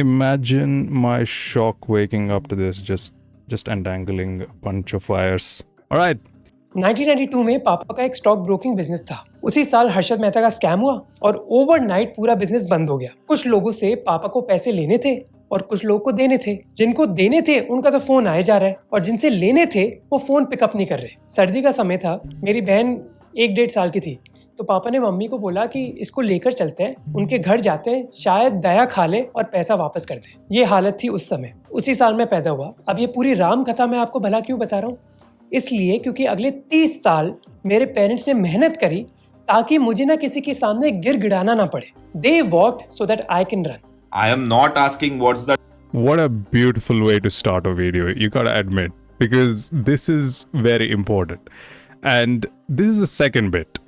Imagine my shock waking up to this, just untangling a bunch of wires. All right. 1992 में पापा का एक stock broking business था। उसी साल हर्षद मेहता का स्कैम हुआ और ओवरनाइट पूरा बिजनेस बंद हो गया। कुछ लोगों से पापा को पैसे लेने थे और कुछ लोगों को देने थे। जिनको देने थे उनका तो फोन आए जा रहा है और जिनसे लेने थे वो फोन पिकअप नहीं कर रहे। सर्दी का समय था, मेरी बहन 1-1.5 साल की थी, तो पापा ने मम्मी को बोला कि इसको लेकर चलते हैं, उनके घर जाते हैं, शायद दया खा ले और पैसा वापस कर दे। ये हालत थी उस समय। उसी साल में पैदा हुआ। अब ये पूरी राम कथा मैं आपको भला क्यों बता रहा हूँ? इसलिए क्योंकि अगले 30 साल मेरे पेरेंट्स ने मेहनत करी ताकि मुझे ना किसी के सामने गिड़गिड़ाना ना पड़े। They walked so that I can run. I am not asking what's the... What a beautiful way to start a video, you gotta admit, because this is very important. And this is the second bit.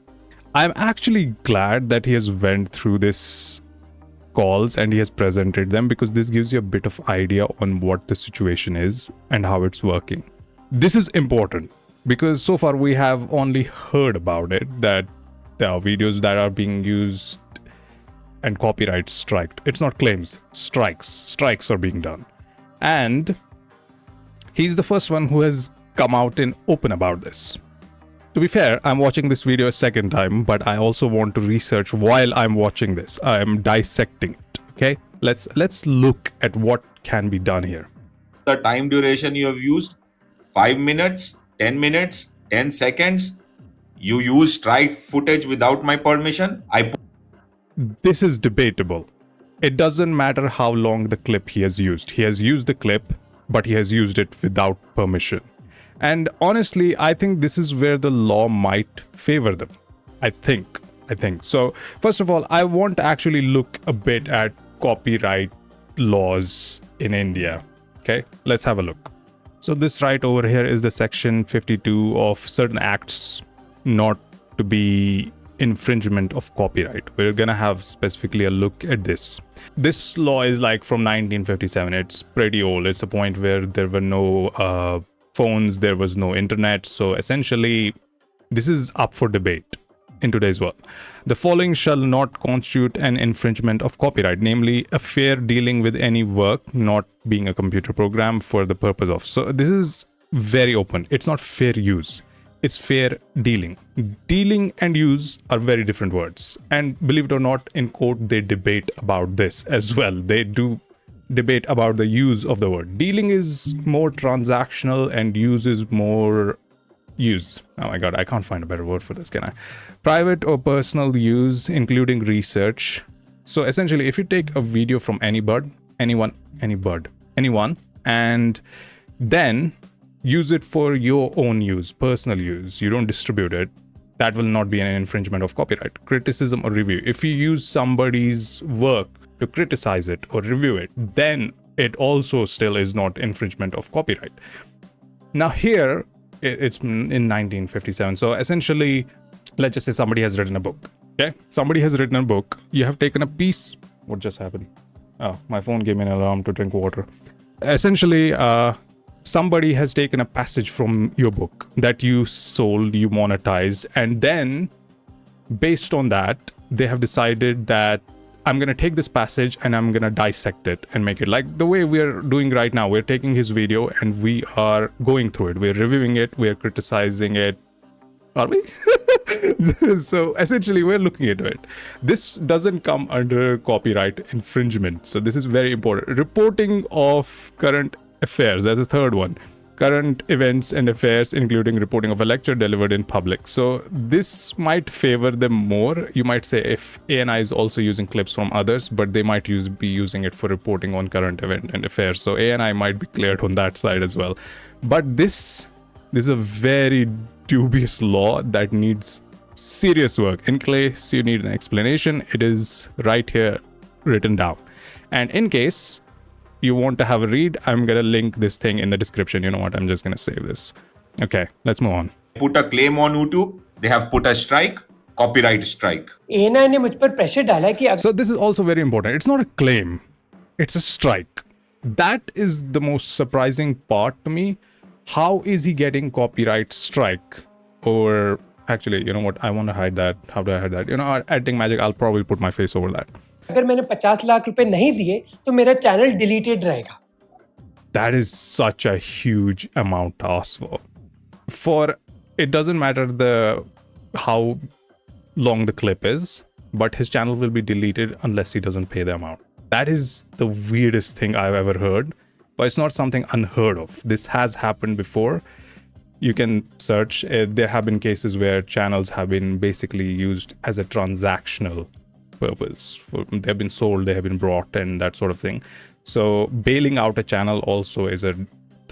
I'm actually glad that he has went through this calls and he has presented them, because this gives you a bit of idea on what the situation is and how it's working. This is important because so far we have only heard about it, that there are videos that are being used and copyright striked. It's not claims, strikes are being done. And he's the first one who has come out in open about this. To be fair, I'm watching this video a second time, but I also want to research while I'm watching this. I am dissecting it, okay? Let's look at what can be done here. The time duration you have used? 5 minutes, 10 minutes, 10 seconds. You use strike footage without my permission. This is debatable. It doesn't matter how long the clip he has used. He has used the clip, but he has used it without permission. And honestly, I think this is where the law might favor them. I think. So, first of all, I want to actually look a bit at copyright laws in India. Okay, let's have a look. So this right over here is the section 52 of certain acts not to be infringement of copyright. We're gonna have specifically a look at this. This law is like from 1957. It's pretty old. It's a point where there were no phones, there was no internet. So essentially, this is up for debate in today's world. The following shall not constitute an infringement of copyright, namely a fair dealing with any work not being a computer program for the purpose of. So this is very open. It's not fair use. It's fair dealing. Dealing and use are very different words. And believe it or not, in court, they debate about this as well. They do debate about the use of the word. Dealing is more transactional and use is more use. Oh my god, I can't find a better word for this, can I? Private or personal use, including research. So essentially, if you take a video from anyone, and then use it for your own use, personal use, you don't distribute it, that will not be an infringement of copyright. Criticism or review. If you use somebody's work to criticize it or review it, then it also still is not infringement of copyright. Now here, it's in 1957. So essentially, let's just say somebody has written a book. Okay, somebody has written a book. You have taken a piece. What just happened? Oh, my phone gave me an alarm to drink water. Essentially, somebody has taken a passage from your book that you sold, you monetized, and then based on that, they have decided that I'm going to take this passage and I'm going to dissect it and make it like the way we're doing right now. We're taking his video and we are going through it. We're reviewing it. We're criticizing it. Are we? So essentially, we're looking into it. This doesn't come under copyright infringement. So this is very important. Reporting of current affairs. That's the third one. Current events and affairs, including reporting of a lecture delivered in public. So this might favor them more. You might say if ANI is also using clips from others, but they might be using it for reporting on current event and affairs. So ANI might be cleared on that side as well. But this is a very dubious law that needs serious work. In case you need an explanation, it is right here written down. And in case you want to have a read, I'm gonna link this thing in the description. You know what, I'm just gonna save this. Okay, let's move on. Put a claim on YouTube. They have put a strike, copyright strike. ANI ने मुझ पर pressure डाला कि So this is also very important. It's not a claim, it's a strike. That is the most surprising part to me. How is he getting copyright strike? Or actually, you know what, I want to hide that. How do I hide that? You know, editing magic, I'll probably put my face over that. अगर मैंने 50 लाख रुपए नहीं दिए तो मेरा channel deleted रहेगा। That is such a huge amount to ask for. For it doesn't matter how long the clip is, but his channel will be deleted unless he doesn't pay the amount. That is the weirdest thing I've ever heard, but it's not something unheard of. This has happened before. You can search. There have been cases where channels have been basically used as a transactional purpose. They have been sold, they have been brought, and that sort of thing. So bailing out a channel also is a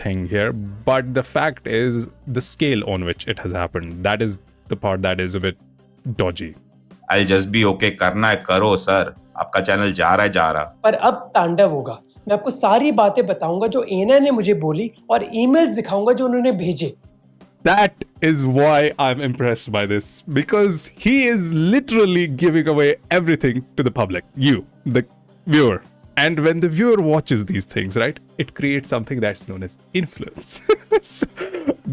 thing here. But the fact is the scale on which it has happened. That is the part that is a bit dodgy. I'll just be okay. करना है करो sir, आपका channel जा रहा है जा रहा। पर अब तांडव होगा। मैं आपको सारी बातें बताऊंगा जो एना ने मुझे बोली और ईमेल्स दिखाऊंगा जो उन्होंने भेजे। That is why I'm impressed by this, because he is literally giving away everything to the public, you, the viewer. And when the viewer watches these things, right, it creates something that's known as influence.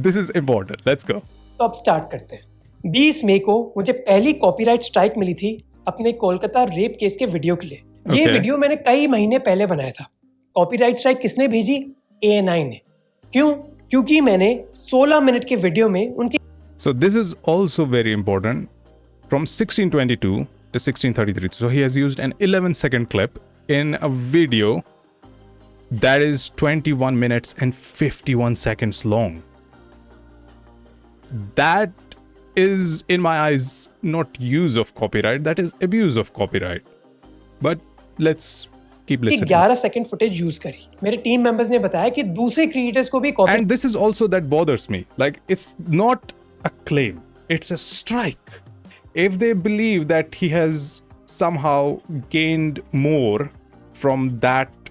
This is important. Let's go. तो अब start करते हैं। 20 मई को मुझे पहली copyright strike मिली थी अपने Kolkata rape case के वीडियो के लिए। ये Okay. वीडियो मैंने कई महीने पहले बनाया था। कॉपीराइट स्ट्राइक किसने भेजी? ANI ने। क्यों? क्योंकि मैंने 16 मिनट के वीडियो में उनकी So this is also very important. From 1622 to 1633. So he has used an 11-second clip in a video that is 21 minutes and 51 seconds long. That is, in my eyes, not use of copyright. That is abuse of copyright. But let's keep listening. 11 second footage use करी। मेरे team members ने बताया कि दूसरे creators को भी copy And this is also that bothers me. Like, it's not a claim, it's a strike. If they believe that he has somehow gained more from that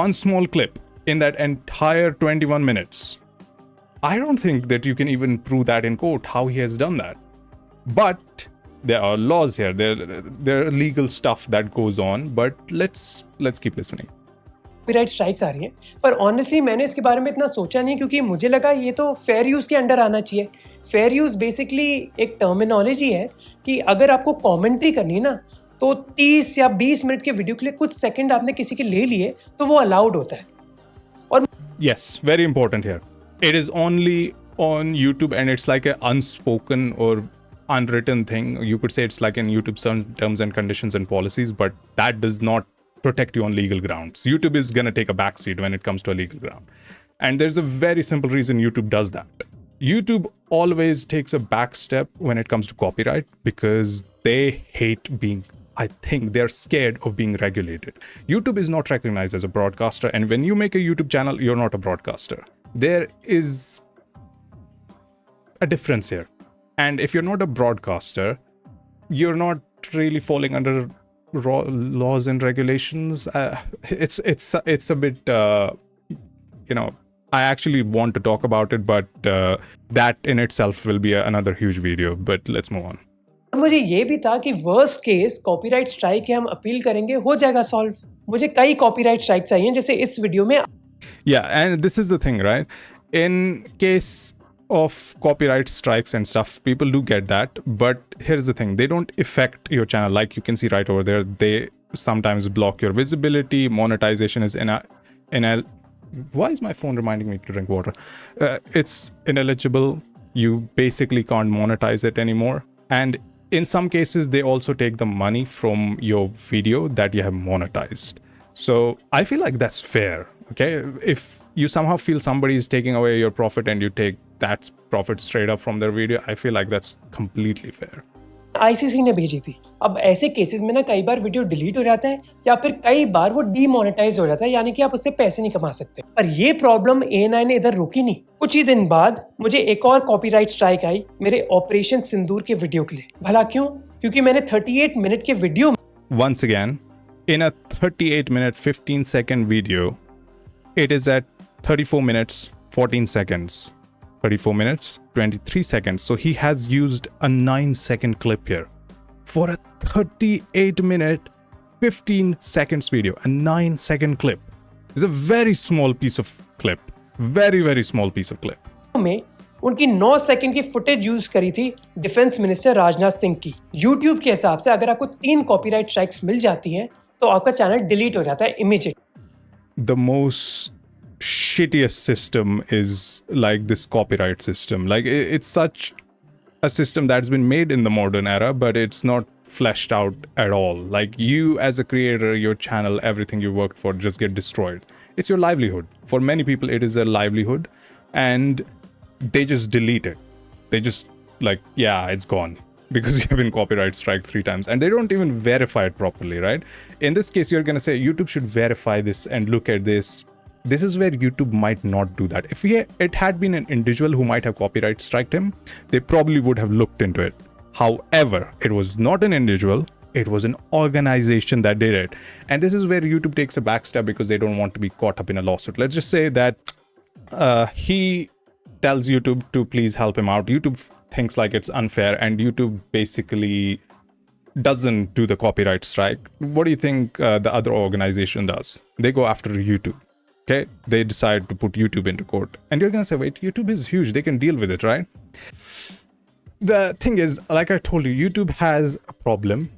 one small clip in that entire 21 minutes, I don't think that you can even prove that in court how he has done that. But there are laws here. There are legal stuff that goes on. But let's keep listening. Copyright strikes आ रही हैं, पर honestly मैंने इसके बारे में इतना सोचा नहीं क्योंकि मुझे लगा ये तो फेयर यूज के अंडर आना चाहिए। फेयर यूज बेसिकली एक टर्मिनोलॉजी है कि अगर आपको कमेंट्री करनी है ना तो 30 या 20 मिनट के वीडियो के लिए कुछ सेकंड आपने किसी के ले लिए तो वो अलाउड होता है। और Yes, very important here. It is only on YouTube and it's like an unspoken or unwritten thing. You could say it's like in YouTube some terms and conditions and policies, but that does not protect you on legal grounds. YouTube is going to take a backseat when it comes to a legal ground. And there's a very simple reason YouTube does that. YouTube always takes a back step when it comes to copyright because they hate being, I think they're scared of being regulated. YouTube is not recognized as a broadcaster. And when you make a YouTube channel, you're not a broadcaster. There is a difference here. And if you're not a broadcaster, you're not really falling under laws and regulations. It's a bit, I actually want to talk about it, but that in itself will be another huge video. But let's move on. मुझे ये भी था कि worst case copyright strike के हम appeal करेंगे हो जाएगा सॉल्व। मुझे कई कॉपीराइट स्ट्राइक्स आई हैं जैसे इस वीडियो में। Yeah, and this is the thing, right? In case of copyright strikes and stuff, people do get that, but here's the thing, they don't affect your channel. Like you can see right over there, they sometimes block your visibility. Monetization is why is my phone reminding me to drink water? It's ineligible. You basically can't monetize it anymore. And in some cases, they also take the money from your video that you have monetized. So I feel like that's fair. Okay, if you somehow feel somebody is taking away your profit and you take that profit straight up from their video, I feel like that's completely fair. ICC ने भेजी थी। अब ऐसे cases में ना कई बार video delete हो जाता है या फिर कई बार वो डीमोनेटाइज हो जाता है, यानी कि आप उससे पैसे नहीं कमा सकते। पर ये प्रॉब्लम ANI ने इधर रोकी नहीं। कुछ ही दिन बाद मुझे एक और कॉपीराइट स्ट्राइक आई मेरे ऑपरेशन सिंदूर के वीडियो के लिए। भला क्यों? क्योंकि मैंने 38 मिनट के video Once again, in a 38-minute, 15-second video, it is at 34 minutes, 14 seconds. 34 minutes, 23 seconds. So he has used a 9-second clip here. For a 38-minute, 15 seconds video, a 9-second clip is a very small piece of clip. Very, very small piece of clip. में उनकी 9 second की footage use करी थी defence minister Rajnath Singh की। YouTube के हिसाब से अगर आपको 3 कॉपीराइट स्ट्राइक्स मिल जाती हैं तो आपका चैनल डिलीट हो जाता है immediate. The most shittiest system is like this copyright system. Like it's such a system that's been made in the modern era, but it's not fleshed out at all. Like you as a creator, your channel, everything you worked for just get destroyed. It's your livelihood. For many people, it is a livelihood, and they just delete it. They just like, yeah, it's gone because you have been copyright strike 3 times, and they don't even verify it properly, right? In this case, you're going to say YouTube should verify this and look at this. This is where YouTube might not do that. If it had been an individual who might have copyright striked him, they probably would have looked into it. However, it was not an individual, it was an organization that did it. And this is where YouTube takes a back step because they don't want to be caught up in a lawsuit. Let's just say that he tells YouTube to please help him out. YouTube thinks like it's unfair, and YouTube basically doesn't do the copyright strike. What do you think the other organization does? They go after YouTube. Okay, they decide to put YouTube into court, and you're gonna say, wait, YouTube is huge, they can deal with it, right? The thing is, like I told you, YouTube has a problem.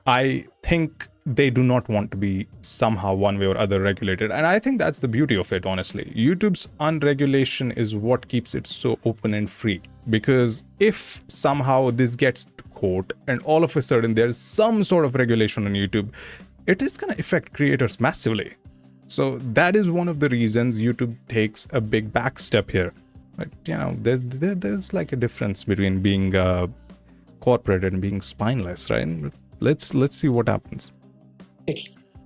I think they do not want to be somehow one way or other regulated, and I think that's the beauty of it, honestly. YouTube's unregulation is what keeps it so open and free, because if somehow this gets to court and all of a sudden there's some sort of regulation on YouTube, it is going to affect creators massively. So that is one of the reasons YouTube takes a big back step here. But you know, there's like a difference between being corporate and being spineless, right? Let's see what happens.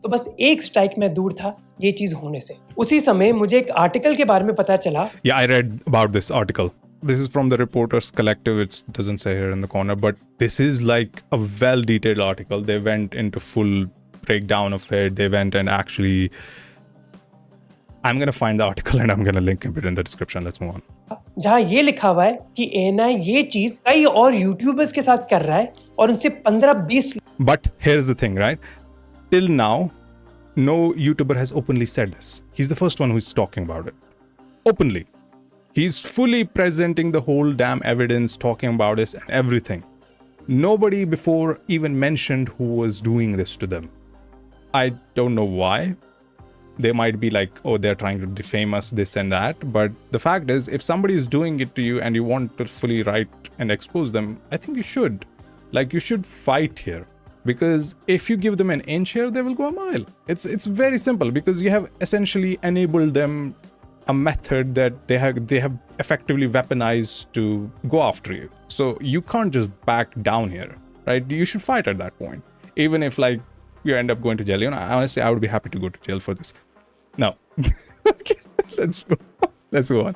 तो बस एक strike में दूर था ये चीज होने से। उसी समय मुझे एक आर्टिकल के बारे में पता चला। Yeah, I read about this article. This is from the Reporters Collective. It doesn't say here in the corner, but this is like a well-detailed article. They went into full breakdown of it. They went and actually... I'm going to find the article and I'm going to link it in the description. Let's move on. जहाँ ये लिखा हुआ है कि ANI ये चीज कई और यूट्यूबर्स के साथ कर रहा है और उनसे 15-20। But here's the thing, right? Till now, no YouTuber has openly said this. He's the first one who's talking about it. Openly. He's fully presenting the whole damn evidence, talking about this and everything. Nobody before even mentioned who was doing this to them. I don't know why. They might be like, oh, they're trying to defame us, this and that. But the fact is, if somebody is doing it to you and you want to fully write and expose them, I think you should. Like, you should fight here. Because if you give them an inch here, they will go a mile. It's very simple, because you have essentially enabled them a method that they have effectively weaponized to go after you. So you can't just back down here, right? You should fight at that point. Even if like you end up going to jail. You know, honestly, I would be happy to go to jail for this. No. Okay, let's move on.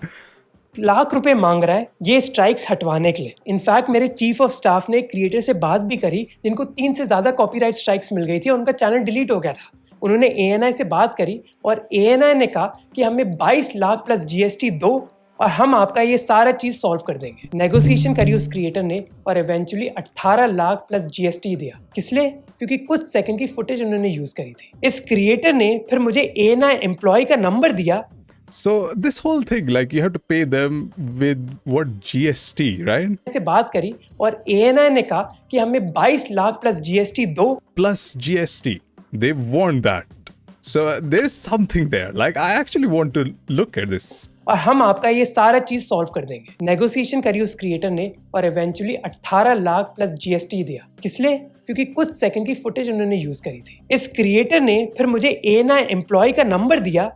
Lakh रुपए मांग रहा है ये strikes हटवाने के लिए। In fact मेरे chief of staff ने creator से बात भी करी जिनको 3 से ज्यादा कॉपीराइट स्ट्राइक्स मिल गई थी और उनका चैनल डिलीट हो गया था। उन्होंने ANI से बात करी और ANI ने कहा कि हमें 22 लाख प्लस GST दो और हम आपका ये सारा चीज सॉल्व कर देंगे। नेगोशिएशन करी उस क्रिएटर ने और इवेंचुअली 18 लाख प्लस GST दिया। किस लिए? क्योंकि कुछ सेकंड की फुटेज उन्होंने यूज करी थी। इस क्रिएटर ने फिर मुझे ANI एम्प्लॉय का नंबर दिया। So this whole thing, like you have to pay them with what GST, right? से बात करी और ANI ने कहा कि हमें 22 लाख प्लस GST दो। Plus GST. They want that. So there's something there. Like I actually want to look at this. और हम आपका ये सारा चीज सॉल्व कर देंगे। नेगोशिएशन करी उस क्रिएटर ने और इवेंचुअली 18 लाख प्लस GST दिया। किस लिए? क्योंकि कुछ सेकंड की फुटेज उन्होंने यूज करी थी। इस क्रिएटर ने फिर मुझे ANI एम्प्लॉय का नंबर दिया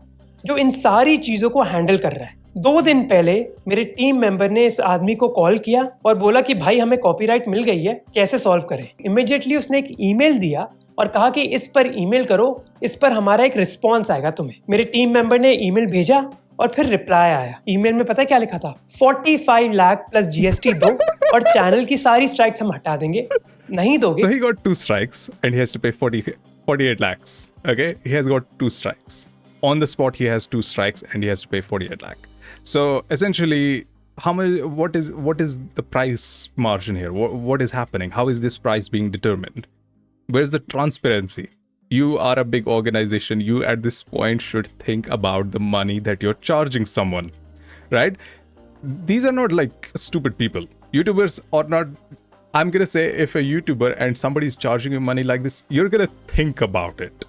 जो इन सारी चीजों को हैंडल कर रहा है। 2 दिन पहले मेरे टीम मेंबर ने इस आदमी को कॉल किया और बोला कि भाई हमें कॉपीराइट मिल गई है, कैसे सॉल्व करें। इमीडिएटली उसने एक ईमेल दिया और कहा कि इस पर ईमेल करो, इस पर हमारा एक रिस्पॉन्स आएगा तुम्हें। मेरे टीम मेंबर ने ईमेल भेजा और फिर रिप्लाई आया। ईमेल में पता है क्या लिखा था? 45 लाख प्लस GST दो और चैनल की सारी स्ट्राइक्स हम हटा देंगे। नहीं दोगे? So he got 2 strikes and he has to pay 48 lakhs. Okay, he has got 2 strikes. On the spot, he has 2 strikes and he has to pay 48 lakh. So essentially, how much? What is the price margin here? What is happening? How is this price being determined? Where's the transparency? You are a big organization. You at this point should think about the money that you're charging someone, right? these are not like stupid people. YouTubers are not. I'm gonna say, if a YouTuber and somebody's charging you money like this, you're gonna think about it.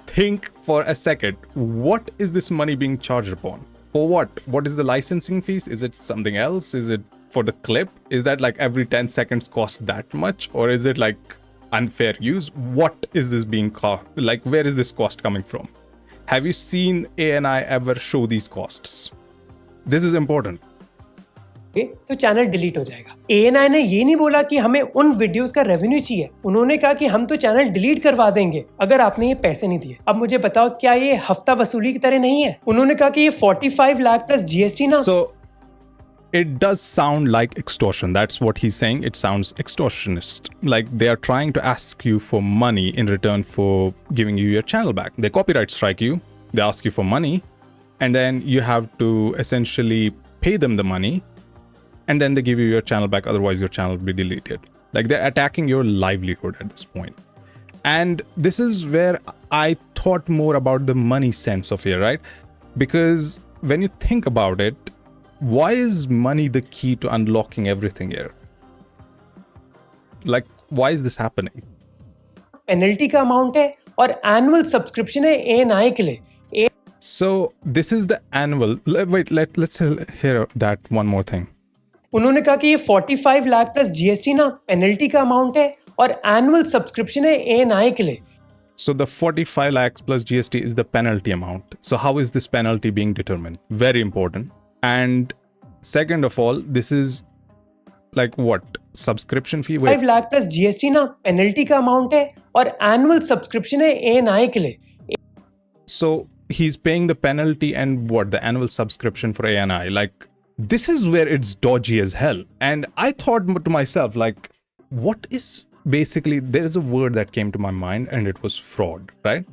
Think for a second. What is this money being charged upon? For what? What is the licensing fees? Is it something else? Is it for the clip? Is that like every 10 seconds cost that much? Or is it like unfair use? What is this being cost? Like, where is this cost coming from? Have you seen ANI ever show these costs? This is important. तो channel delete हो जाएगा। ANI ने ये नहीं बोला कि हमें उन वीडियोस का रेवेन्यू चाहिए, उन्होंने कहा कि हम तो चैनल डिलीट करवा देंगे अगर आपने ये पैसे नहीं दिए। अब मुझे बताओ, क्या ये हफ्ता वसूली की तरह नहीं है? उन्होंने कहा कि ये 45 लाख प्लस जीएसटी ना। So it does sound like extortion. That's what he's saying. It sounds extortionist. Like they are trying to ask you for money in return for giving you your channel back. They copyright strike you. They ask you for money, and then you have to essentially pay them the money. And then they give you your channel back, otherwise your channel will be deleted. Like they're attacking your livelihood at this point. And this is where I thought more about the money sense of it, right? Because when you think about it, why is money the key to unlocking everything here? Like, why is this happening? Penalty का amount है और annual subscription है ANI के लिए। So this is the annual. Wait, let's hear that one more thing. उन्होंने कहा कि ये 45 लाख प्लस जीएसटी ना पेनल्टी का अमाउंट है और एनुअल सब्सक्रिप्शन है एएनआई के लिए। So the 45 lakhs plus GST is the penalty amount. So how is this penalty being determined? Very important. And second of all, this is like what? Subscription fee? 5 lakh plus GST ना penalty का amount है और annual subscription है ANI के लिए। So he's paying the penalty and what? The annual subscription for ANI. Like, this is where it's dodgy as hell. And I thought to myself, like, what is basically, there is a word that came to my mind and it was fraud, right?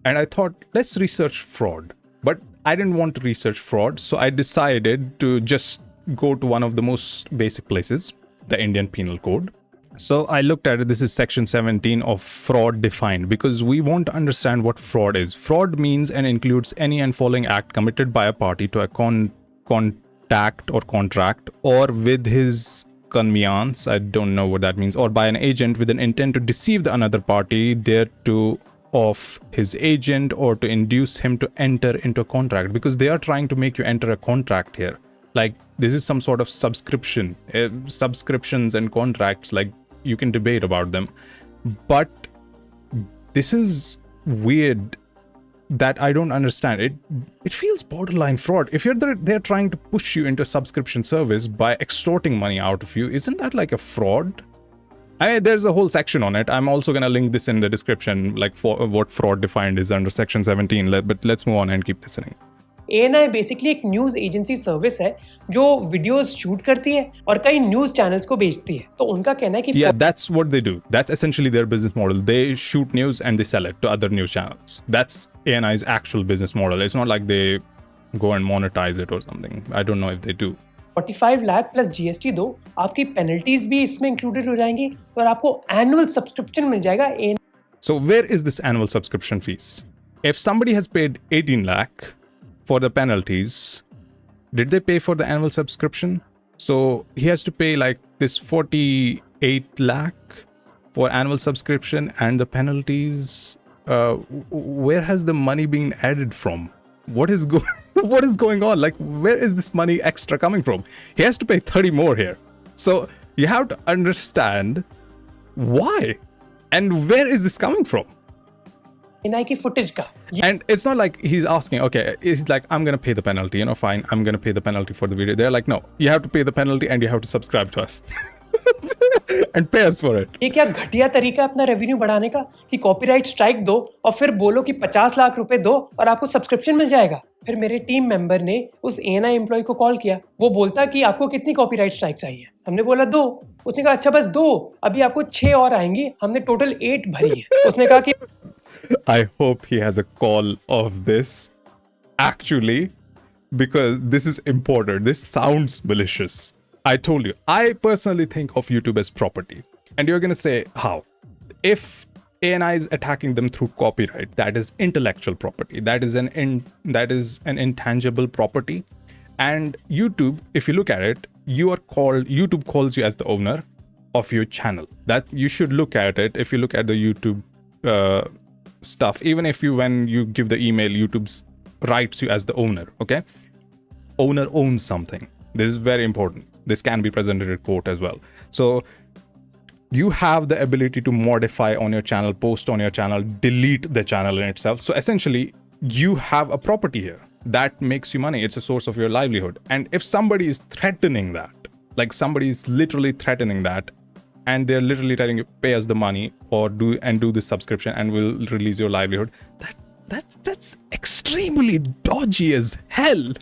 And I thought, let's research fraud. But I didn't want to research fraud. So I decided to just go to one of the most basic places, the Indian Penal Code. So I looked at it. This is section 17 of fraud defined, because we want to understand what fraud is. Fraud means and includes any and following act committed by a party to a contact or contract, or with his conveyance, I don't know what that means, or by an agent with an intent to deceive the another party thereto of his agent, or to induce him to enter into a contract, because they are trying to make you enter a contract here. Like, this is some sort of subscription, subscriptions and contracts, like you can debate about them, but this is weird that I don't understand. It feels borderline fraud. If they're trying to push you into a subscription service by extorting money out of you, isn't that like a fraud? There's a whole section on it. I'm also gonna link this in the description, like for what fraud defined is under section 17. But let's move on and keep listening. ANI basically एक news agency service है जो videos shoot करती है और कई news channels को बेचती है। तो उनका कहना है कि yeah, that's what they do. That's essentially their business model. They shoot news and they sell it to other news channels. That's ANI's actual business model. It's not like they go and monetize it or something. I don't know if they do. 45 lakh plus GST दो, आपकी penalties भी इसमें included हो जाएंगी और आपको annual subscription मिल जाएगा। So where is this annual subscription fees? If somebody has paid 18 lakh for the penalties, did they pay for the annual subscription? So he has to pay like this 48 lakh for annual subscription and the penalties. Where has the money been added from? What is going on? Like, where is this money extra coming from? He has to pay 30 more here. So you have to understand why and where is this coming from? ANI की footage का। And it's not like he's asking, okay, he's like, I'm going to pay the penalty, fine, I'm going to pay the penalty for the video. They're like, no, you have to pay the penalty and you have to subscribe to us. And pay us for it. ये क्या घटिया तरीका है अपना revenue बढ़ाने का कि copyright strike दो और फिर बोलो कि 50 लाख रुपए दो और आपको सब्सक्रिप्शन मिल जाएगा। फिर मेरे टीम मेंबर ने उस एएनआई एम्प्लॉय को कॉल किया। वो बोलता कि आपको कितनी कॉपीराइट स्ट्राइक्स आई है? हमने बोला 2। उसने कहा अच्छा बस 2, अभी आपको 6 और आएंगी। हमने टोटल 8 भरी है। उसने कहा कि I hope he has a call of this actually, because this is important. This sounds malicious. I told you, I personally think of YouTube as property. And you're going to say, how? If ANI is attacking them through copyright, that is intellectual property. That is an intangible property. And YouTube, if you look at it, YouTube calls you as the owner of your channel. That you should look at it. If you look at the YouTube stuff, even if when you give the email, YouTube writes you as the owner. Okay, owner owns something. This is very important. This can be presented in court as well. So you have the ability to modify on your channel, post on your channel, delete the channel in itself. So essentially, you have a property here that makes you money. It's a source of your livelihood. And if somebody is threatening that, like somebody is literally threatening that, and they're literally telling you, pay us the money or do the subscription and we'll release your livelihood, that's extremely dodgy as hell.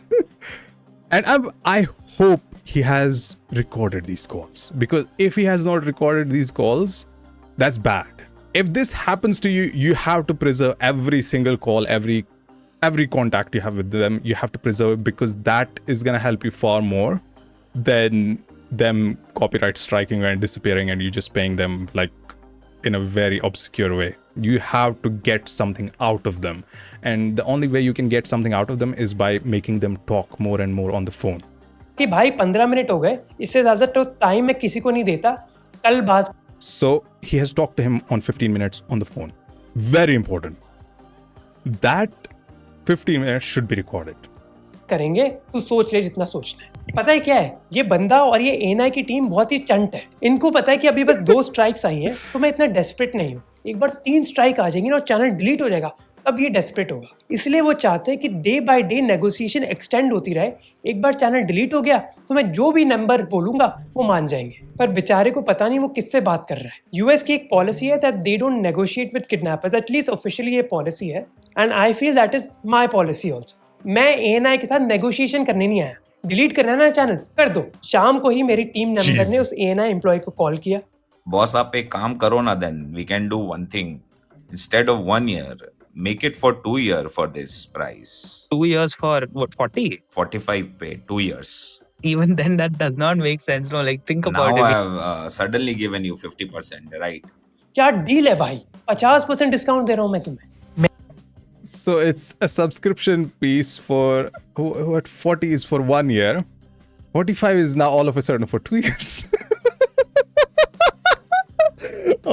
And I hope he has recorded these calls, because if he has not recorded these calls, that's bad. If this happens to you, you have to preserve every single call, every contact you have with them. You have to preserve it, because that is going to help you far more than them copyright striking and disappearing and you just paying them like in a very obscure way. You have to get something out of them, and the only way you can get something out of them is by making them talk more and more on the phone. कि भाई 15 minute हो गए, इससे ज्यादा तो time मैं किसी को नहीं देता, कल बात. So he has talked to him on 15 minutes on the phone. Very important. That 15 minutes should be recorded. करेंगे, तू सोच ले जितना सोचना है. पता है क्या है, ये बंदा और ये एएनआई की टीम बहुत ही चंट है. इनको पता है कि अभी बस 2 स्ट्राइक्स आई हैं, तो मैं इतना डेस्परेट नहीं हूँ. एक बार 3 स्ट्राइक आ जाएंगी ना और चैनल डिलीट हो जाएगा, तब ये डेस्परेट होगा. इसलिए वो चाहते हैं कि day by day negotiation extend होती रहे. एक बार चैनल डिलीट हो गया तो मैं जो भी नंबर बोलूंगा वो मान जाएंगे. पर बेचारे को पता नहीं वो किससे बात कर रहा है. यूएस की एक पॉलिसी है that they don't negotiate with kidnappers. At least officially ये पॉलिसी है, and I feel that is my policy also. मैं एएनआई के साथ नेगोशिएशन करने नहीं आया. डिलीट करना है ना चैनल, कर दो. शाम को ही मेरी टीम मेंबर ने उस एएनआई एम्प्लॉय को कॉल किया. बॉस आप एक काम करो ना, then we can do one thing. Instead of 1 year, make it for 2 years for this price. 2 years for what, 40? 45 pay, 2 years. Even then that does not make sense. No, like think Now about I it. have suddenly given you 50%, right? क्या deal है भाई, 50% discount दे रहा हूं मैं तुम्हें. So it's a subscription piece for what 40 is for 1 year. 45 is now all of a sudden for 2 years.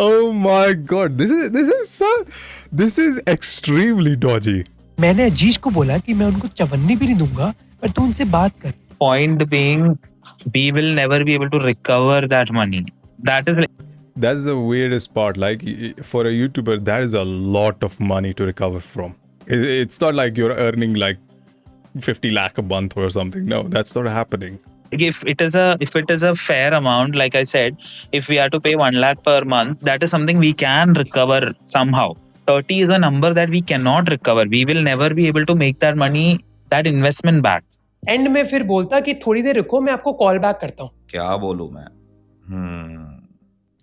Oh my god, this is extremely dodgy. मैंने अजीज को बोला कि मैं उनको चवन्नी भी नहीं दूंगा, पर तू उनसे बात कर. Point being, we will never be able to recover that money. That is like, That's the weirdest part. Like for a YouTuber, that is a lot of money to recover from. It's not like you're earning like 50 lakh a month or something. No, that's not happening. if it is a fair amount, like I said, if we are to pay 1 lakh per month, that is something we can recover somehow. 30 is a number that we cannot recover. We will never be able to make that money, that investment back. And में फिर बोलता कि थोड़ी देर रुको, मैं आपको call back करता हूँ. क्या बोलूं मैं?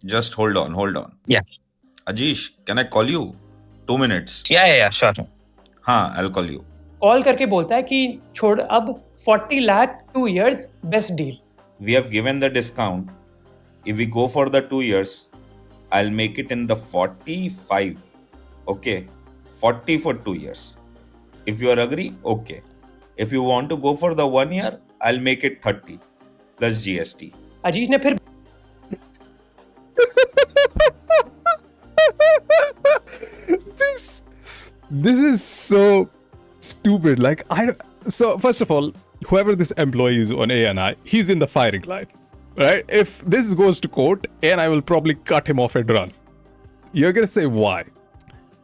Just hold on. Yeah. Ajish, can I call you? 2 minutes. Yeah, sure. हाँ, I'll call you. कॉल करके बोलता है कि छोड़, अब 40 lakh 2 years best deal. We have given the discount. If we go for the 2 years, I'll make it in the 45. Okay, 40 for 2 years. If you are agree, okay. If you want to go for the 1 year, I'll make it 30 plus GST. अजीज ने फिर This is so stupid. Like so first of all, whoever this employee is on ANI, he's in the firing line, right? If this goes to court, ANI will probably cut him off and run. You're gonna say why?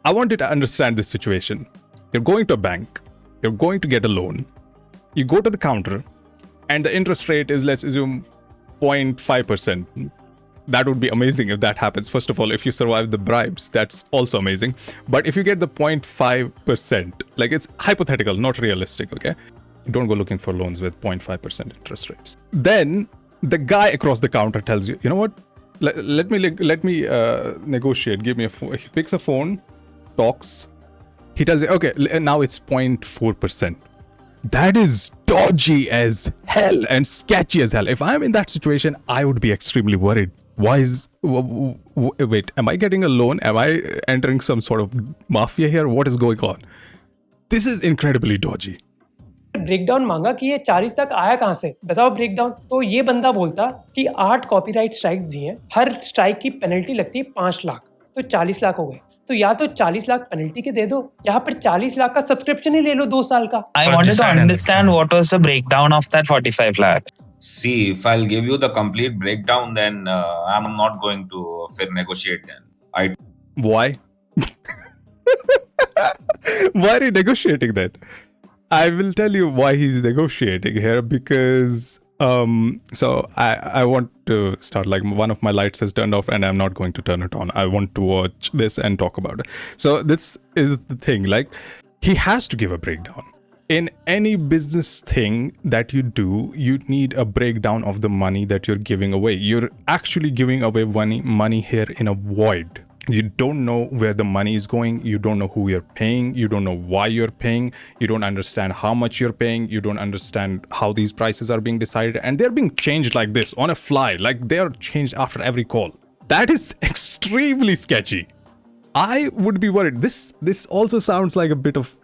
I want you to understand this situation. You're going to a bank, you're going to get a loan, you go to the counter, and the interest rate is, let's assume, 0.5%. That would be amazing if that happens. First of all, if you survive the bribes, that's also amazing. But if you get the 0.5%, like it's hypothetical, not realistic, okay? Don't go looking for loans with 0.5% interest rates. Then the guy across the counter tells you, you know what? Let me negotiate. Give me a phone. He picks a phone, talks. He tells you, okay, now it's 0.4%. That is dodgy as hell and sketchy as hell. If I'm in that situation, I would be extremely worried. Wait, am I getting a loan? Am I entering some sort of mafia here? What is going on? This is incredibly dodgy. Breakdown मांगा कि ये 40 लाख आया कहाँ से, बताओ breakdown, तो ये बंदा बोलता कि 8 कॉपीराइट स्ट्राइक्स दिए हैं, हर स्ट्राइक की पेनल्टी लगती है 5 लाख, तो 40 लाख हो गए। तो या तो 40 लाख पेनल्टी के दे दो या फिर 40 लाख का सब्सक्रिप्शन ही ले लो 2 साल का। I wanted to understand what was the breakdown of that 45 lakh. See, if I'll give you the complete breakdown, then I'm not going to fair negotiate then. Why? Why are you negotiating then? I will tell you why he's negotiating here, because so I want to start, like, one of my lights has turned off and I'm not going to turn it on. I want to watch this and talk about it. So this is the thing, like, he has to give a breakdown. In any business thing that you do, you need a breakdown of the money that you're giving away. You're actually giving away money here in a void. You don't know where the money is going. You don't know who you're paying. You don't know why you're paying. You don't understand how much you're paying. You don't understand how these prices are being decided. And they're being changed like this on a fly. Like, they are changed after every call. That is extremely sketchy. I would be worried. This also sounds like a bit of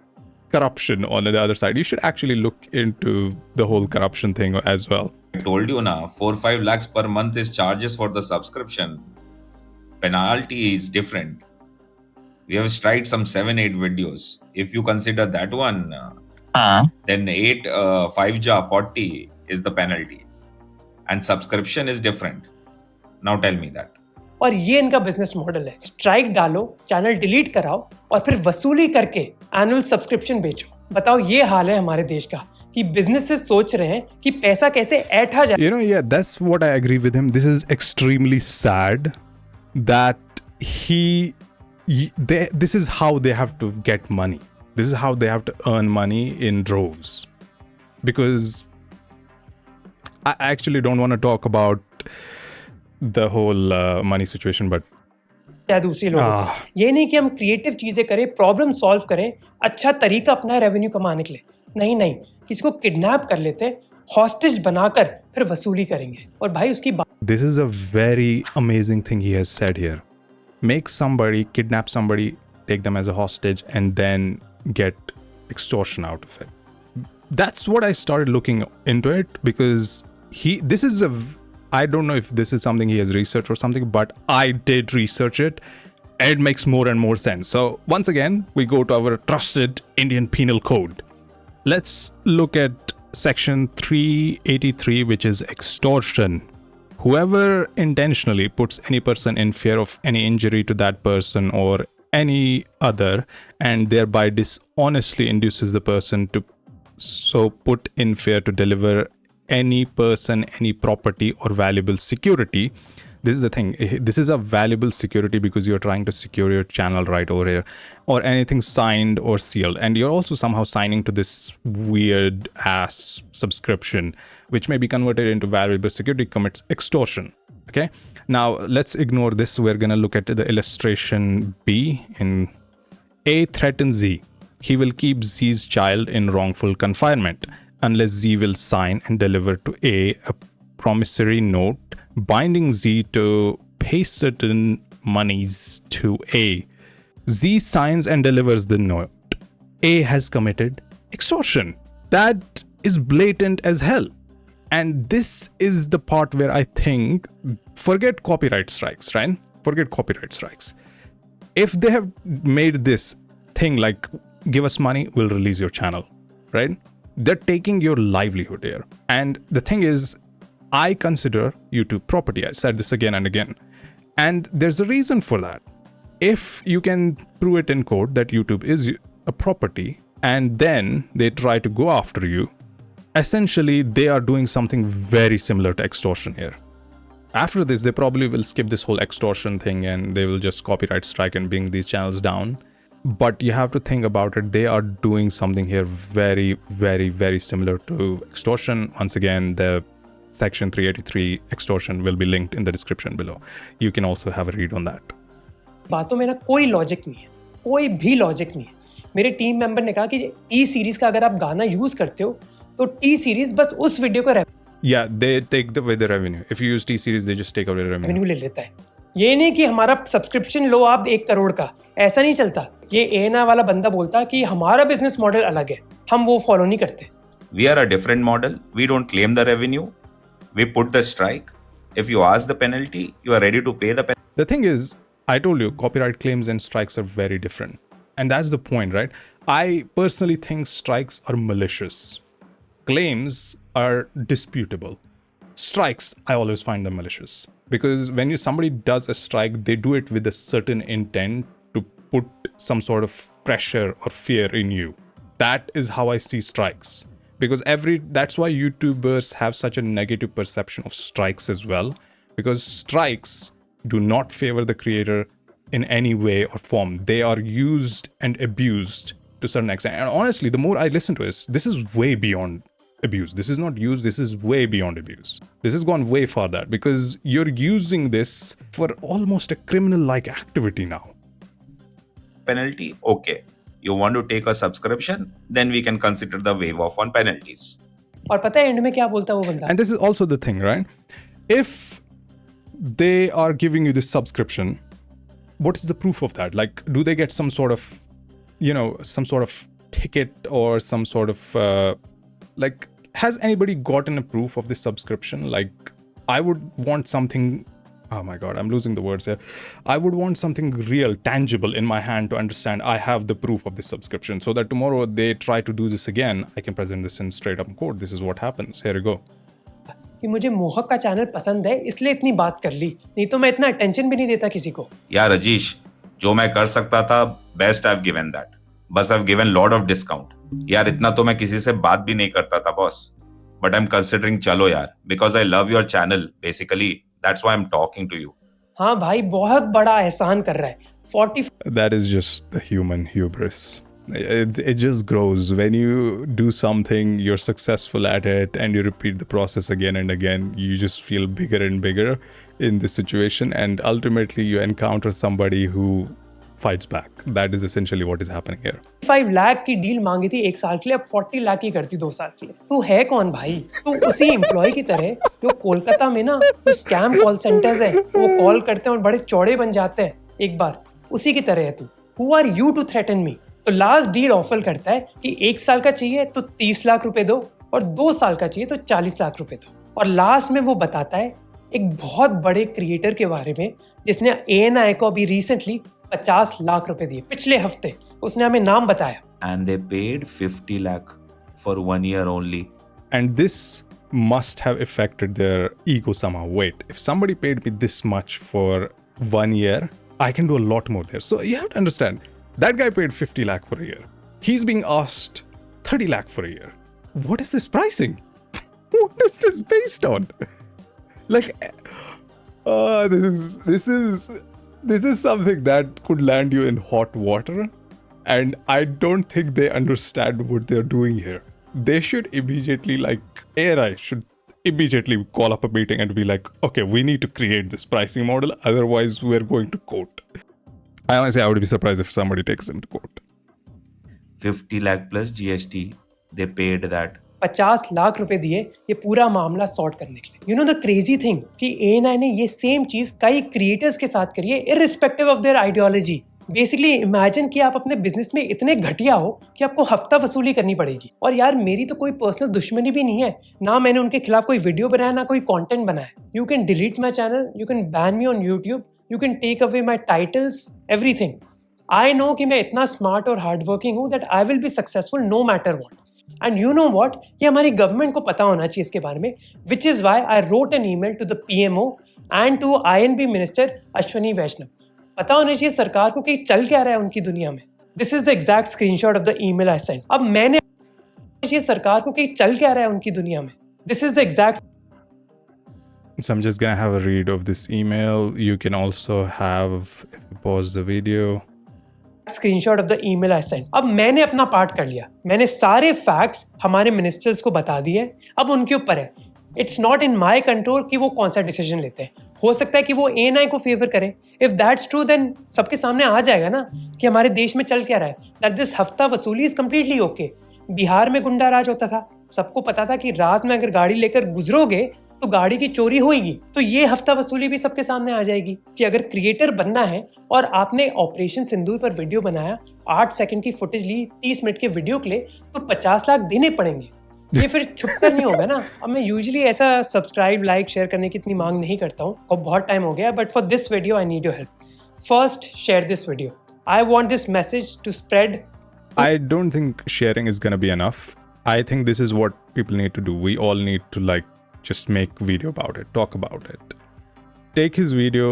corruption on the other side. You should actually look into the whole corruption thing as well. I told you now, 4-5 lakhs per month is charges for the subscription. Penalty is different. We have tried some 7-8 videos. If you consider that one, then 5 40 is the penalty. And subscription is different. Now tell me that. और ये इनका business model है, strike डालो, channel delete कराओ और फिर वसूली करके एनुअल सब्सक्रिप्शन बेचो। बताओ, ये हाल है हमारे देश का कि बिजनेसेस सोच रहे हैं कि पैसा कैसे ऐंठा जाए। You know, yeah, that's what I agree with him. This is extremely sad that this is how they have to get money. This is how they have to earn money in droves. Because I actually don't want to talk about the whole money situation, but या दूसरी लोगों से। ये नहीं कि हम creative चीजें करें, प्रॉब्लम सॉल्व करें, अच्छा तरीका अपना रेवेन्यू कमाने के लिए। नहीं, किसी को किडनैप कर लेते हैं, हॉस्टेज बनाकर फिर वसूली करेंगे। और भाई उसकी this is a very amazing thing he has said here. Make somebody, kidnap somebody, take them as a hostage, and then get extortion out of it. That's what I started looking into it, because I don't know if this is something he has researched or something, but I did research it, and it makes more and more sense. So once again, we go to our trusted Indian Penal Code. Let's look at section 383, which is extortion. Whoever intentionally puts any person in fear of any injury to that person or any other, and thereby dishonestly induces the person to so put in fear to deliver any person, any property or valuable security. This is the thing. This is a valuable security because you're trying to secure your channel right over here, or anything signed or sealed. And you're also somehow signing to this weird ass subscription, which may be converted into valuable security, commits extortion. Okay. Now let's ignore this. We're going to look at the illustration B. In A threatens Z. He will keep Z's child in wrongful confinement unless Z will sign and deliver to A promissory note binding Z to pay certain monies to A. Z signs and delivers the note. A has committed extortion. That is blatant as hell. And this is the part where I think, forget copyright strikes, right? Forget copyright strikes. If they have made this thing like, give us money, we'll release your channel, right? They're taking your livelihood here. And the thing is, I consider YouTube property. I said this again and again. And there's a reason for that. If you can prove it in court that YouTube is a property, and then they try to go after you, essentially they are doing something very similar to extortion here. After this, they probably will skip this whole extortion thing and they will just copyright strike and bring these channels down. But you have to think about it. They are doing something here very, very, very similar to extortion. Once again, the section 383 extortion will be linked in the description below. You can also have a read on that. बातों में ना कोई logic नहीं है, कोई भी logic नहीं है। मेरे टीम मेंबर ने कहा कि टी सीरीज का अगर आप गाना यूज करते हो तो टी सीरीज बस उस वीडियो का Yeah, they take away the revenue. If you use T series, they just take away the revenue. Revenue ले लेता है। ये नहीं कि हमारा सब्सक्रिप्शन लो आप 1 करोड़ का, ऐसा नहीं चलता। ये एना वाला बंदा बोलता कि हमारा बिजनेस मॉडल अलग है, हम वो फॉलो नहीं करते। We are a different model. We don't claim the revenue. We put the strike. If you ask the penalty, you are ready to pay the penalty. The thing is, I told you, copyright claims and strikes are very different. And that's the point, right? I personally think strikes are malicious. Claims are disputable. Strikes, I always find them malicious. Because when somebody does a strike, they do it with a certain intent to put some sort of pressure or fear in you. That is how I see strikes. Because that's why YouTubers have such a negative perception of strikes as well. Because strikes do not favor the creator in any way or form. They are used and abused to a certain extent. And honestly, the more I listen to this is way beyond abuse. This is not used, this is way beyond abuse. This has gone way farther because you're using this for almost a criminal-like activity now. Penalty, okay. You want to take a subscription, then we can consider the waive off on penalties. और पता है and में क्या बोलता है वो बंदा? And this is also the thing, right? If they are giving you this subscription, what is the proof of that? Like, do they get some sort of, some sort of ticket or some sort of, has anybody gotten a proof of this subscription? Like, I would want something, oh my God, I'm losing the words here. I would want something real, tangible in my hand to understand I have the proof of this subscription so that tomorrow they try to do this again, I can present this in straight up court. This is what happens. Here you go. कि मुझे मोहक का channel पसंद है इसलिए इतनी बात कर ली, नहीं तो मैं इतना अटेंशन भी नहीं देता किसी को. यार रजीश, जो मैं कर सकता था best I have given that. बस I have given lot of discount. यार इतना तो मैं किसी से बात भी नहीं करता था boss. But I am considering चलो यार, because I love your channel basically. That's why I am talking to you. हाँ भाई, बहुत बड़ा एहसान कर रहा है. 40 That is just the human hubris. It just grows. When you do something, you're successful at it, and you repeat the process again and again, you just feel bigger and bigger in this situation, and ultimately you encounter somebody who fights back. That is essentially what is happening here. 5 lakh की deal मांगी थी 1 साल के लिए, अब 40 लाख की करती 2 साल के लिए. तू है कौन भाई? तू उसी एम्प्लॉय की तरह जो कोलकाता में ना जो स्कैम कॉल सेंटर्स है, वो कॉल करते हैं और बड़े चौड़े बन जाते हैं एक बार. उसी की तरह है तू. Who are you to threaten me? तो लास्ट डील ऑफर करता है कि 1 साल का चाहिए तो 30 लाख रुपए दो और 2 साल का चाहिए तो 40 लाख रुपए दो. और लास्ट में वो बताता है एक बहुत बड़े क्रिएटर के बारे में जिसने ANI को अभी रिसेंटली 50 लाख रुपए दिए पिछले हफ्ते. उसने हमें नाम बताया. And they paid 50 lakh for 1 year only. And this must have affected their ego somehow. Wait, if somebody paid me this much for 1 year, I can do a lot more there. So you have to understand, that guy paid 50 lakh for a year. He's being asked 30 lakh for a year. What is this pricing? What is this based on? Like, this is something that could land you in hot water. And I don't think they understand what they're doing here. They should immediately, ANI should immediately call up a meeting and be like, okay, we need to create this pricing model. Otherwise, we're going to court. I honestly, I would be surprised if somebody takes them to court. 50 lakh plus GST, they paid that. 50 lakh रुपए दिए ये पूरा मामला sort करने के लिए. You know the crazy thing कि ANI ने ये सेम चीज कई क्रिएटर्स के साथ करी है, irrespective of their ideology. Basically imagine कि आप अपने बिजनेस में इतने घटिया हो कि आपको हफ्ता वसूली करनी पड़ेगी. और यार मेरी तो कोई पर्सनल दुश्मनी भी नहीं है, ना मैंने उनके खिलाफ कोई वीडियो बनाया ना कोई कंटेंट बनाया. You can delete my channel, you can ban me on YouTube, you can take away my titles, everything. I know कि मैं इतना स्मार्ट और हार्ड वर्किंग हूँ that I will be successful no matter what. And you know what, ये हमारी government को पता होना चाहिए इसके बारे में. Which is why I wrote an email to the PMO and to INB minister Ashwini Vaishnaw. पता होना चाहिए सरकार को कि चल क्या रहा है उनकी दुनिया में. This is the exact screenshot of the email I sent. अब मैंने चाहिए सरकार को कि चल क्या रहा है उनकी दुनिया में. This is the exact. So I'm just gonna have a read of this email. You can also have, pause the video. Screenshot of the email I sent. अब मैंने अपना पार्ट कर लिया, मैंने सारे फैक्ट्स हमारे मिनिस्टर्स को बता दिए. अब उनके ऊपर है. It's not in my control कि वो कौन सा डिसीजन लेते हैं. हो सकता है कि वो ANI को फेवर करें. इफ दैट्स ट्रू देन सबके सामने आ जाएगा ना कि हमारे देश में चल क्या रहा है. दैट दिस हफ्ता वसूली इज कम्प्लीटली ओके. बिहार में गुंडा राज होता था, सबको पता था कि रात में अगर गाड़ी लेकर गुजरोगे तो गाड़ी की चोरी होगी. तो ये हफ्ता वसूली भी सबके सामने आ जाएगी कि अगर क्रिएटर बनना है और आपने ऑपरेशन सिंदूर पर वीडियो बनाया, 8 सेकंड की फुटेज ली, 30 मिनट के वीडियो के लिए, तो 50 लाख देने पड़ेंगे. ये फिर छुपकर नहीं होगा ना। अब मैं यूजुअली ऐसा सब्सक्राइब लाइक शेयर करने की इतनी मांग नहीं करता हूँ और बहुत टाइम हो गया, but for this video I need your help. First share this video. I want this message to spread. I don't think sharing is gonna be enough. I think this is what people need to do. We all need to like just make video about it, talk about it. Take his video,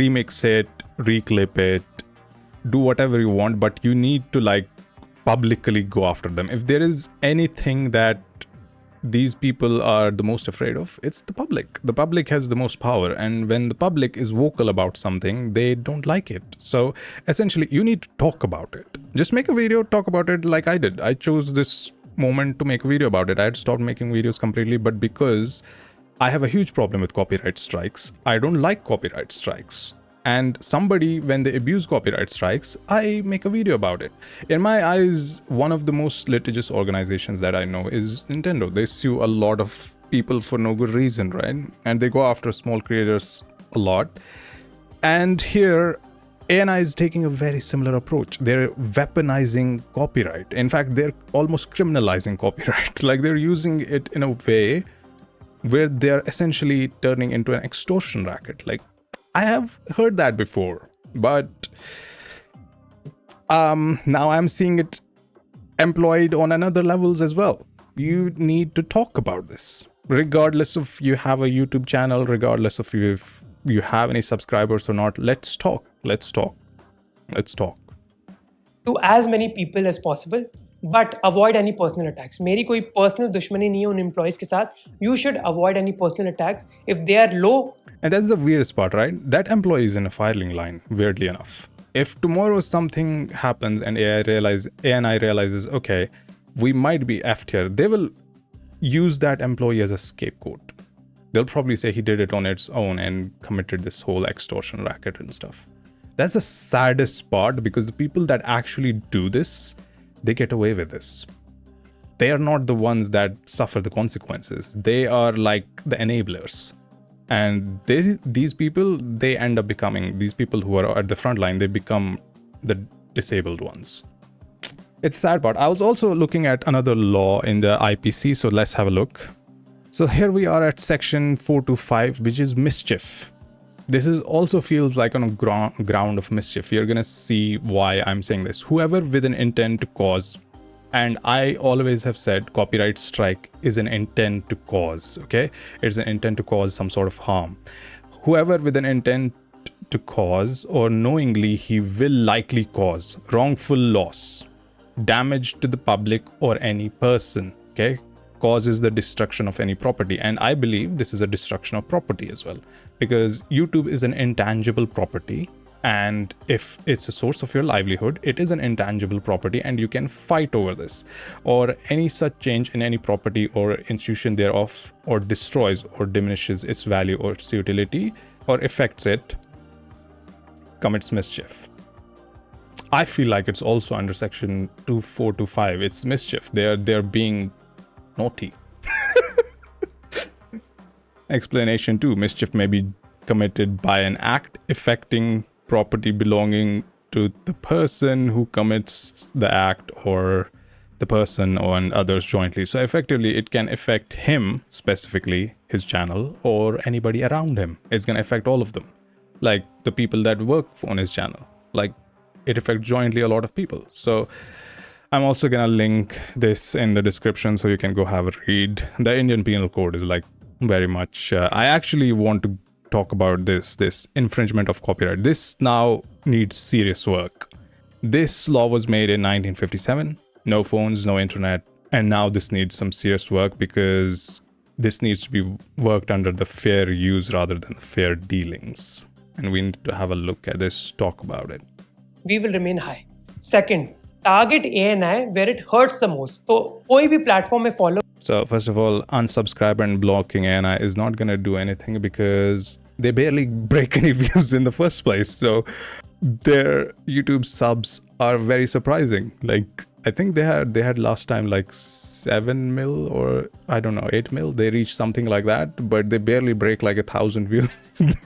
remix it, reclip it, do whatever you want, but you need to like publicly go after them. If there is anything that these people are the most afraid of, it's the public. The public has the most power, and when the public is vocal about something, they don't like it. So essentially you need to talk about it. Just make a video, talk about it like I did. I chose this moment to make a video about it. I had stopped making videos completely, but because I have a huge problem with copyright strikes, I don't like copyright strikes. And somebody, when they abuse copyright strikes, I make a video about it. In my eyes, one of the most litigious organizations that I know is Nintendo. They sue a lot of people for no good reason, right? And they go after small creators a lot. And here, ANI is taking a very similar approach. They're weaponizing copyright. In fact, they're almost criminalizing copyright. Like they're using it in a way where they're essentially turning into an extortion racket. Like, I have heard that before, but now I'm seeing it employed on another levels as well. You need to talk about this, regardless of you have a YouTube channel, regardless of if you have any subscribers or not. Let's talk. Let's talk. Let's talk. To as many people as possible, but avoid any personal attacks. मेरी कोई personal दुश्मनी नहीं है उन employees के साथ. You should avoid any personal attacks. If they are low. And that's the weirdest part, right? That employee is in a firing line, weirdly enough. If tomorrow something happens and ANI realizes, okay, we might be effed here, they will use that employee as a scapegoat. They'll probably say he did it on its own and committed this whole extortion racket and stuff. That's the saddest part, because the people that actually do this, they get away with this. They are not the ones that suffer the consequences. They are like the enablers. And these people, they end up becoming, these people who are at the front line, they become the disabled ones. It's a sad part. I was also looking at another law in the IPC, so let's have a look. So here we are at section 425, which is mischief. This is also feels like on a ground of mischief. You're gonna see why I'm saying this. Whoever with an intent to cause, and I always have said copyright strike is an intent to cause, okay? It's an intent to cause some sort of harm. Whoever with an intent to cause, or knowingly he will likely cause wrongful loss, damage to the public or any person, okay? Causes the destruction of any property. And I believe this is a destruction of property as well, because YouTube is an intangible property. And if it's a source of your livelihood, it is an intangible property, and you can fight over this, or any such change in any property or institution thereof, or destroys or diminishes its value or its utility, or affects it, commits mischief. I feel like it's also under section 2425. It's mischief. They're being naughty. Explanation 2. Mischief may be committed by an act affecting property belonging to the person who commits the act, or the person and others jointly. So effectively, it can affect him specifically, his channel, or anybody around him. It's going to affect all of them, like the people that work on his channel. Like, it affects jointly a lot of people. So I'm also going to link this in the description so you can go have a read. The Indian Penal Code is like very much... I actually want to talk about this infringement of copyright. This now needs serious work. This law was made in 1957. No phones, no internet, and now this needs some serious work, because this needs to be worked under the fair use rather than the fair dealings. And we need to have a look at this, talk about it. We will remain high. Second, target ANI where it hurts the most. So कोई भी platform में follow. So first of all, unsubscribe and blocking ANI is not going to do anything, because they barely break any views in the first place. So their YouTube subs are very surprising. Like, I think they had last time like 7 mil, or I don't know, 8 mil. They reached something like that, but they barely break like 1,000 views.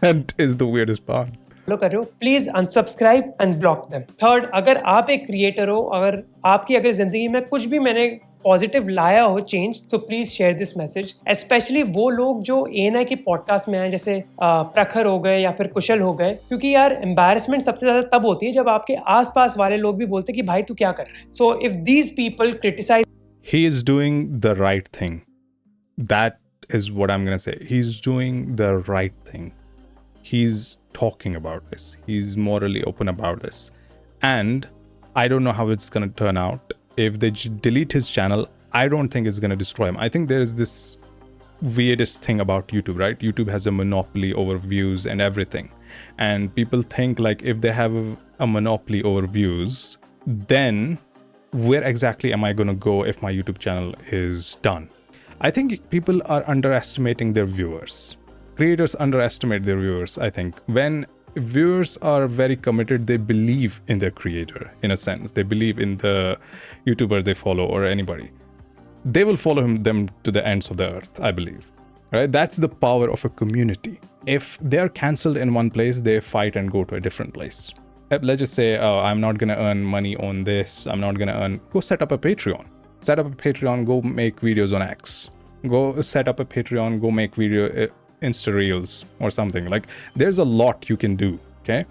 That is the weirdest part. Follow कर रहे हो, please unsubscribe and block them. Third, अगर आप एक creator हो, अगर आपकी जिंदगी में कुछ भी मैंने पॉजिटिव लाया हो चेंज, तो please share this message. Specially वो लोग जो ANI के पॉडकास्ट में हैं, जैसे प्रखर हो गए या फिर कुशल हो गए, क्योंकि यार एम्बैरेसमेंट सबसे ज्यादा तब होती है जब आपके आसपास वाले लोग भी बोलते कि भाई तू क्या कर रहा है। So if these people criticize, He is doing the right thing. That is what I'm going to say. He's doing the right thing. He's talking about this. He's morally open about this. And I don't know how it's going to turn out. If they delete his channel, I don't think it's going to destroy him. I think there is this weirdest thing about YouTube, right? YouTube has a monopoly over views and everything. And people think like if they have a monopoly over views, then where exactly am I going to go if my YouTube channel is done? I think people are underestimating their viewers. Creators underestimate their viewers, I think. When viewers are very committed, they believe in their creator, in a sense. They believe in the YouTuber they follow or anybody. They will follow them to the ends of the earth, I believe. Right? That's the power of a community. If they're cancelled in one place, they fight and go to a different place. Let's just say, oh, I'm not going to earn money on this. I'm not going to earn. Go set up a Patreon. Set up a Patreon. Go make videos on X. Go set up a Patreon. Go make Insta Reels or something. Like, there's a lot you can do. Okay.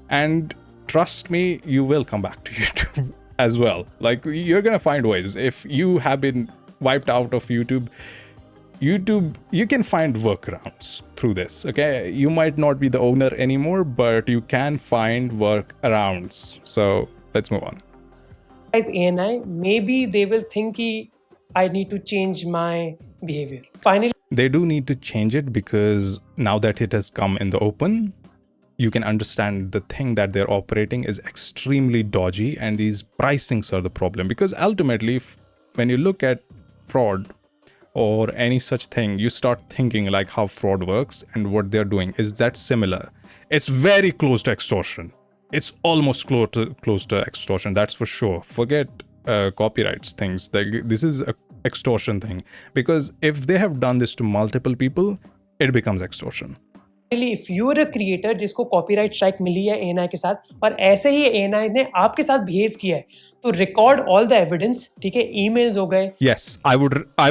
And trust me, you will come back to YouTube as well. Like, you're going to find ways. If you have been wiped out of YouTube, you can find workarounds through this. Okay, you might not be the owner anymore, but you can find workarounds. So let's move on. ANI, maybe they will think I need to change my behavior. Finally, They do need to change it, because now that it has come in the open, you can understand the thing that they're operating is extremely dodgy, and these pricings are the problem. Because ultimately, when you look at fraud or any such thing, you start thinking like how fraud works and what they're doing. Is that similar? It's very close to extortion. It's almost close to extortion, that's for sure. Forget copyrights things. This is a extortion thing. Because if they have done this to multiple people, it becomes extortion. If you are a creator जिसको copyright strike मिली है ANI के साथ, और ऐसे ही ANI ने आपके साथ बिहेव किया है, तो रिकॉर्ड ऑल द एविडेंस, ठीक है, ईमेल्स हो गए। Yes, I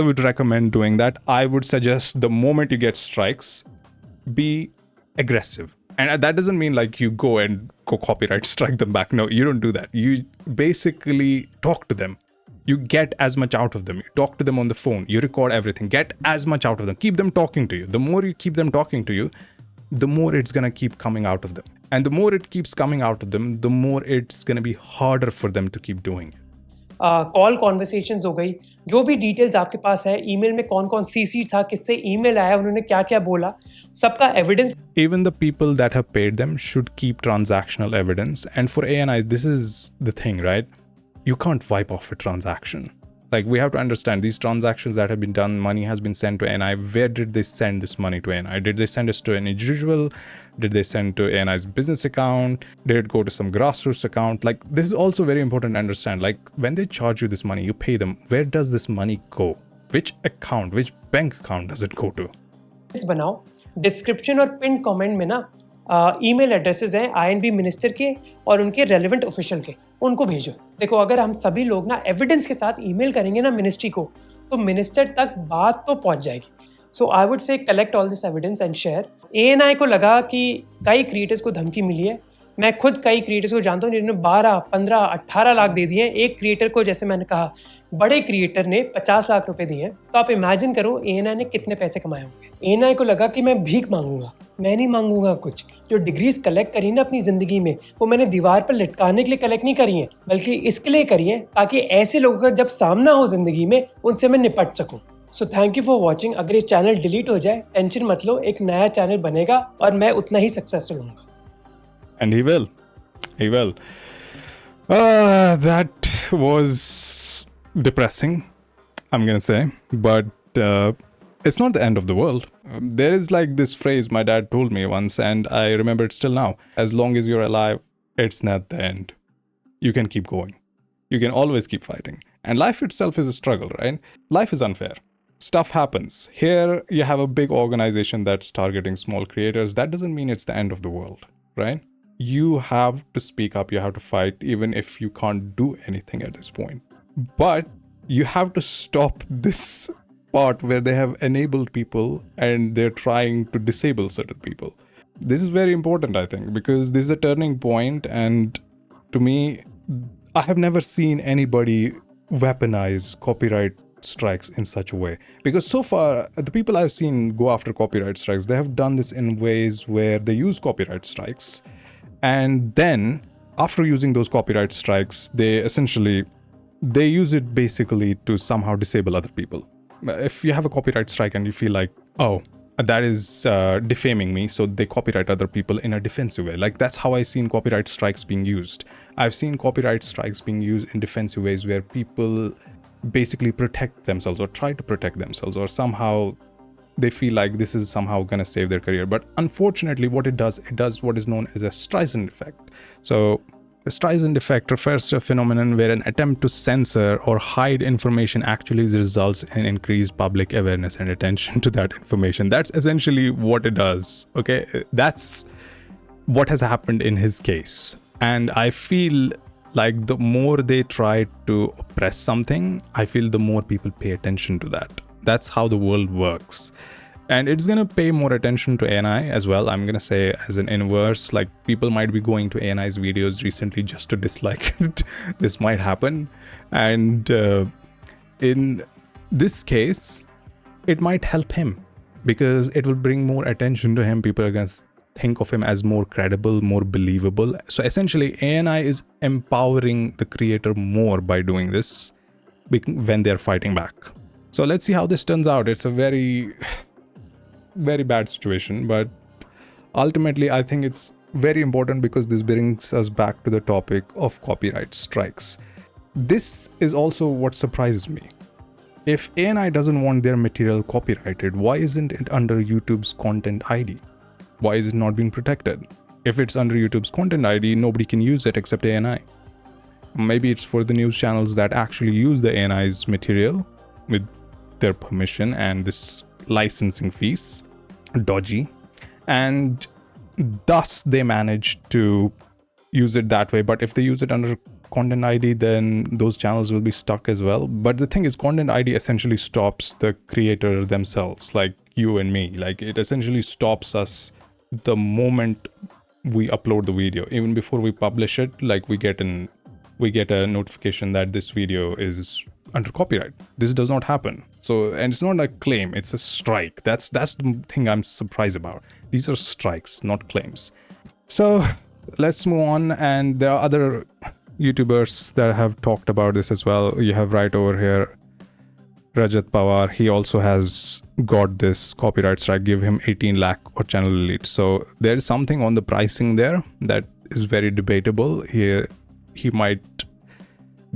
would recommend doing that. I would suggest the moment you get strikes, be aggressive. And that doesn't mean like you go copyright strike them back. No, you don't do that. You basically talk to them. You get as much out of them. You talk to them on the phone. You record everything. Get as much out of them. Keep them talking to you. The more you keep them talking to you, the more it's going to keep coming out of them. And the more it keeps coming out of them, the more it's going to be harder for them to keep doing it. Call conversations हो गई, जो भी details आपके पास है, email में कौन कौन CC था, किससे ईमेल आया, उन्होंने क्या क्या बोला, सबका evidence. Even the people that have paid them should keep transactional evidence. And for ANI, this is the thing, right? You can't wipe off a transaction. Like, we have to understand these transactions that have been done, money has been sent to ANI. Where did they send this money to ANI? Did they send it to an individual? Did they send to ANI's business account? Did it go to some grassroots account? Like, this is also very important to understand. Like, when they charge you this money, you pay them. Where does this money go? Which account, which bank account does it go to? बनाओ, description और pin comment में ना email addresses हैं INB minister के और उनके relevant official के, उनको भेजो। देखो, अगर हम सभी लोग ना एविडेंस के साथ ईमेल करेंगे ना मिनिस्ट्री को, तो मिनिस्टर तक बात तो पहुंच जाएगी। So I would say collect all this evidence and share. ANI को लगा कि कई क्रिएटर्स को धमकी मिली है। मैं खुद कई क्रिएटर्स को जानता हूँ जिन्होंने 12, 15, 18 लाख दे दिए हैं। एक क्रिएटर को, जैसे मैंने कहा, बड़े क्रिएटर ने 50 लाख रुपए दिए हैं। तो आप इमेजिन करो ANI ने कितने पैसे कमाए होंगे। ANI को लगा कि मैं भीख मांगूंगा, मैं नहीं मांगूंगा कुछ। जो डिग्रीज कलेक्ट करी ना अपनी जिंदगी में, वो मैंने दीवार पर लटकाने के लिए कलेक्ट नहीं करी है, बल्कि इसके लिए करी है ताकि ऐसे लोगों का जब सामना हो जिंदगी में, उनसे मैं निपट सकूं। So thank you for watching. अगर ये चैनल डिलीट हो जाए, टेंशन मत लो, एक नया चैनल बनेगा और मैं उतना ही सक्सेसफुल होऊंगा। And he will. He will. That was depressing, I'm gonna say, but it's not the end of the world. There is like this phrase my dad told me once, and I remember it still now. As long as you're alive, it's not the end. You can keep going. You can always keep fighting. And life itself is a struggle, right? Life is unfair. Stuff happens. Here you have a big organization that's targeting small creators. That doesn't mean it's the end of the world, right? You have to speak up. You have to fight, even if you can't do anything at this point. But you have to stop this part where they have enabled people and they're trying to disable certain people. This is very important, I think, because this is a turning point, and to me, I have never seen anybody weaponize copyright strikes in such a way. Because so far, the people I've seen go after copyright strikes, they have done this in ways where they use copyright strikes, and then after using those copyright strikes, they use it basically to somehow disable other people. If you have a copyright strike and you feel like, oh, that is defaming me, so they copyright other people in a defensive way. Like, that's how I've seen copyright strikes being used. I've seen copyright strikes being used in defensive ways where people basically protect themselves or try to protect themselves, or somehow they feel like this is somehow going to save their career. But unfortunately, what it does what is known as a Streisand effect. So the Streisand effect refers to a phenomenon where an attempt to censor or hide information actually results in increased public awareness and attention to that information. That's essentially what it does. Okay, that's what has happened in his case. And I feel like the more they try to oppress something, I feel the more people pay attention to that. That's how the world works. And it's going to pay more attention to ANI as well. I'm going to say as an inverse, like, people might be going to ANI's videos recently just to dislike it. This might happen. And in this case, it might help him because it will bring more attention to him. People are going to think of him as more credible, more believable. So essentially, ANI is empowering the creator more by doing this when they're fighting back. So let's see how this turns out. It's a very bad situation, but ultimately I think it's very important because this brings us back to the topic of copyright strikes. This is also what surprises me. If ANI doesn't want their material copyrighted, why isn't it under YouTube's content ID? Why is it not being protected? If it's under YouTube's content ID, nobody can use it except ANI. Maybe it's for the news channels that actually use the ANI's material with their permission and this licensing fees, dodgy, and thus they manage to use it that way. But if they use it under content ID, then those channels will be stuck as well. But the thing is, content ID essentially stops the creator themselves, like you and me. Like, it essentially stops us the moment we upload the video. Even before we publish it, like, we get a notification that this video is under copyright. This does not happen. So, and it's not a claim, it's a strike. That's the thing I'm surprised about. These are strikes, not claims. So let's move on. And there are other YouTubers that have talked about this as well. You have right over here Rajat Pawar. He also has got this copyright strike, give him 18 lakh or channel delete. So there is something on the pricing there that is very debatable. They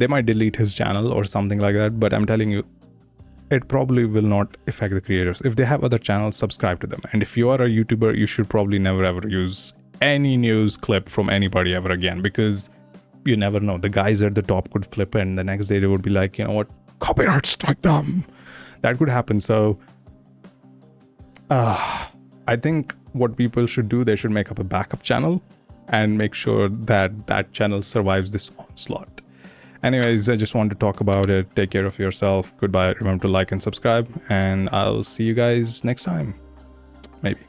might delete his channel or something like that, but I'm telling you, it probably will not affect the creators. If they have other channels, subscribe to them. And if you are a YouTuber, you should probably never ever use any news clip from anybody ever again, because you never know. The guys at the top could flip and the next day they would be like, you know what, copyright strike them. That could happen. So I think what people should do, they should make up a backup channel and make sure that that channel survives this onslaught. Anyways, I just wanted to talk about it. Take care of yourself. Goodbye. Remember to like and subscribe, and I'll see you guys next time. Maybe.